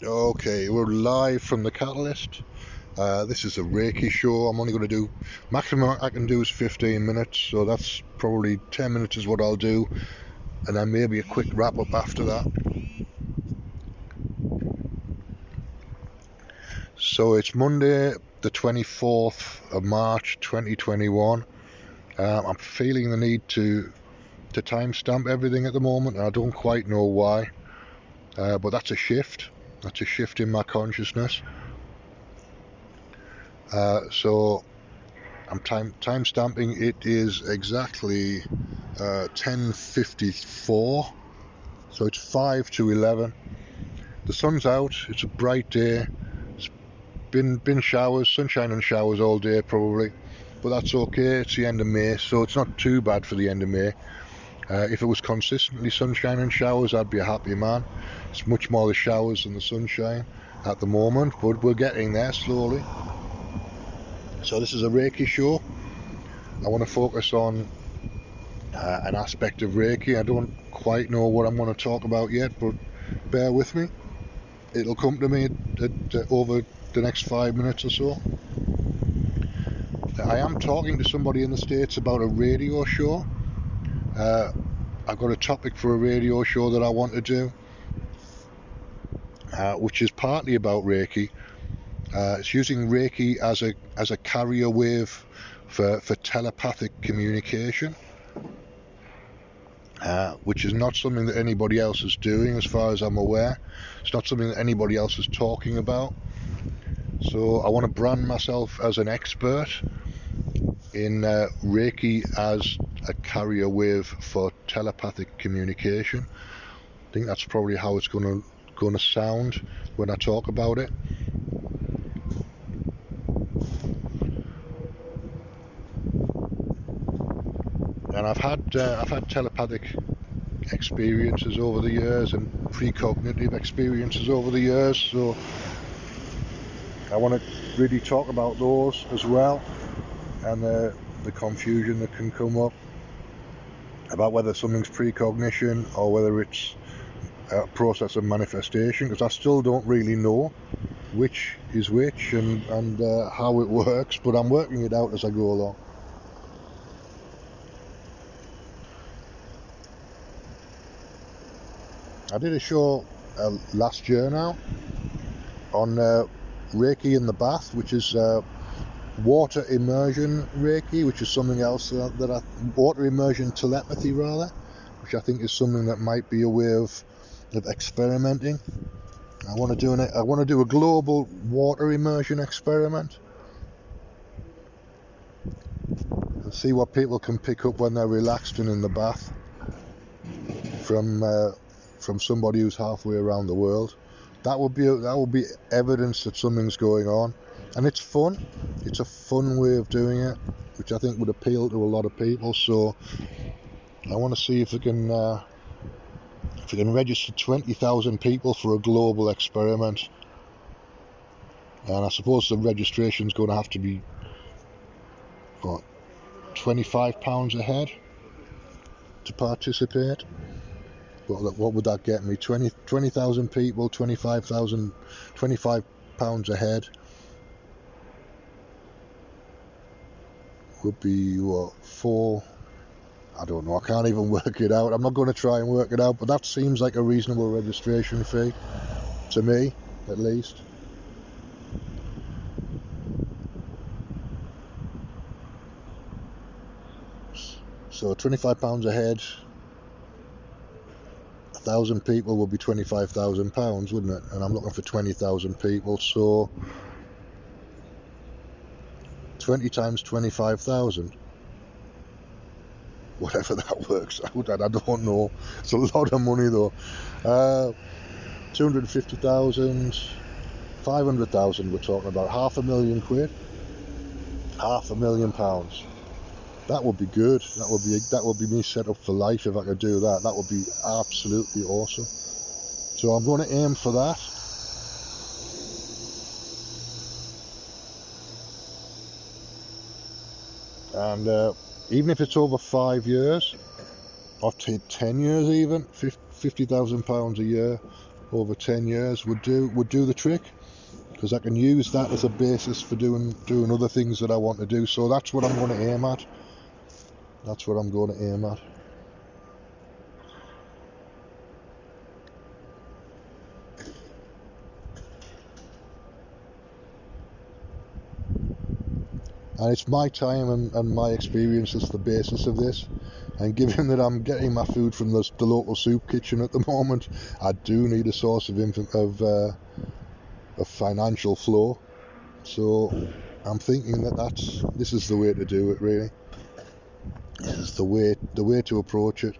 Okay, we're live from the Catalyst. This is a Reiki show. I'm only going to do, maximum I can do is 15 minutes, so that's probably 10 minutes is what I'll do, and then maybe a quick wrap up after that. So it's Monday the 24th of March 2021. I'm feeling the need to timestamp everything at the moment, and I don't quite know why, but that's a shift. That's a shift in my consciousness. So I'm time stamping. It is exactly 10:54, so it's 5 to 11. The sun's out. It's a bright day. It's been showers, sunshine and showers all day probably, but that's okay. It's the end of May, so it's not too bad for the end of May. If it was consistently sunshine and showers, I'd be a happy man. It's much more the showers than the sunshine at the moment, but we're getting there slowly. So this is a Reiki show. I want to focus on an aspect of Reiki. I don't quite know what I'm going to talk about yet, but bear with me. It'll come to me over the next 5 minutes or so. I am talking to somebody in the States about a radio show. I've got a topic for a radio show that I want to do, which is partly about Reiki. It's using Reiki as a carrier wave for telepathic communication, which is not something that anybody else is doing as far as I'm aware. It's not something that anybody else is talking about. So I want to brand myself as an expert in Reiki as a carrier wave for telepathic communication. I think that's probably how it's going to sound when I talk about it. And I've had telepathic experiences over the years and precognitive experiences over the years, so I want to really talk about those as well, and the confusion that can come up about whether something's precognition or whether it's a process of manifestation, because I still don't really know which is which and how it works, but I'm working it out as I go along. I did a show last year now on Reiki in the bath, which is water immersion Reiki, which is something else water immersion telepathy rather, which I think is something that might be a way of experimenting. I want to do a global water immersion experiment and see what people can pick up when they're relaxed and in the bath from somebody who's halfway around the world. That would be evidence that something's going on, and it's fun. It's a fun way of doing it, which I think would appeal to a lot of people. So I want to see if we can register 20,000 people for a global experiment, and I suppose the registration's going to have to be £25 a head to participate. What would that get me? 20,000 people, £25 a head would be what, four? I don't know. I can't even work it out. I'm not going to try and work it out, but that seems like a reasonable registration fee to me, at least. So £25 a head. 1,000 people would be £25,000, wouldn't it? And I'm looking for 20,000 people, so 20 times 25,000, whatever that works out at, I don't know. It's a lot of money though. 250,000, 500,000 we're talking about, £500,000, £500,000. That would be good. That would be me set up for life if I could do that. That would be absolutely awesome. So I'm going to aim for that. And even if it's over 5 years, or 10 years even, £50,000 a year, over 10 years would do the trick, because I can use that as a basis for doing other things that I want to do. So that's what I'm going to aim at. That's what I'm going to aim at. And it's my time and my experience that's the basis of this. And given that I'm getting my food from the local soup kitchen at the moment, I do need a source of financial flow. So I'm thinking that this is the way to do it, really. This is the way to approach it.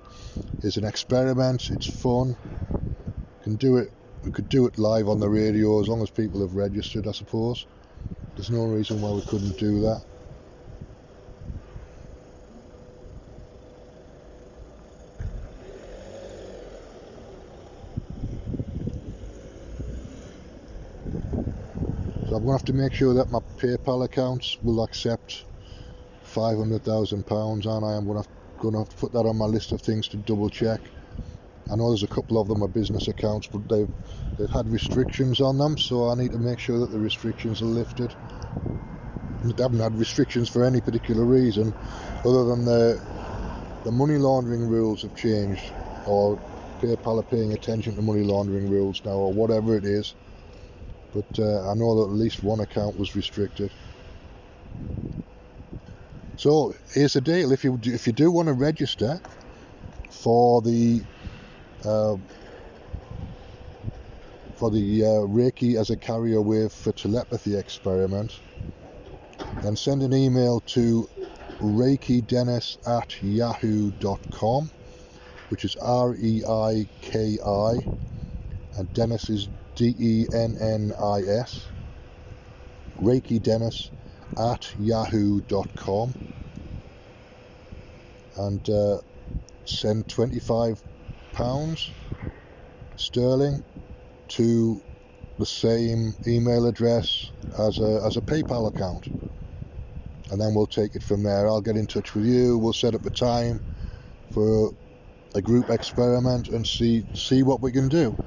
It's an experiment. It's fun. We could do it live on the radio as long as people have registered, I suppose. There's no reason why we couldn't do that. So I'm going to have to make sure that my PayPal accounts will accept £500,000, and I am going to have to put that on my list of things to double check. I know there's a couple of them are business accounts, but they've had restrictions on them, so I need to make sure that the restrictions are lifted. They haven't had restrictions for any particular reason, other than the money laundering rules have changed, or PayPal are paying attention to money laundering rules now, or whatever it is. But I know that at least one account was restricted. So here's the deal: if you do want to register for the Reiki as a carrier wave for telepathy experiment, then send an email to reikidennis@yahoo.com, which is REIKI, and Dennis is DENNIS, reikidennis@yahoo.com, and send £25 sterling to the same email address as a PayPal account, and then we'll take it from there. I'll get in touch with you. We'll set up a time for a group experiment and see what we can do.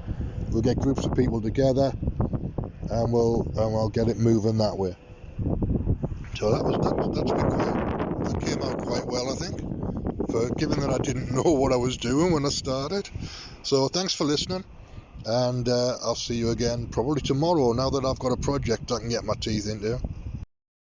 We'll get groups of people together, and we'll get it moving that way. So that came out quite well, I think, given that I didn't know what I was doing when I started. So thanks for listening, and I'll see you again probably tomorrow, now that I've got a project I can get my teeth into.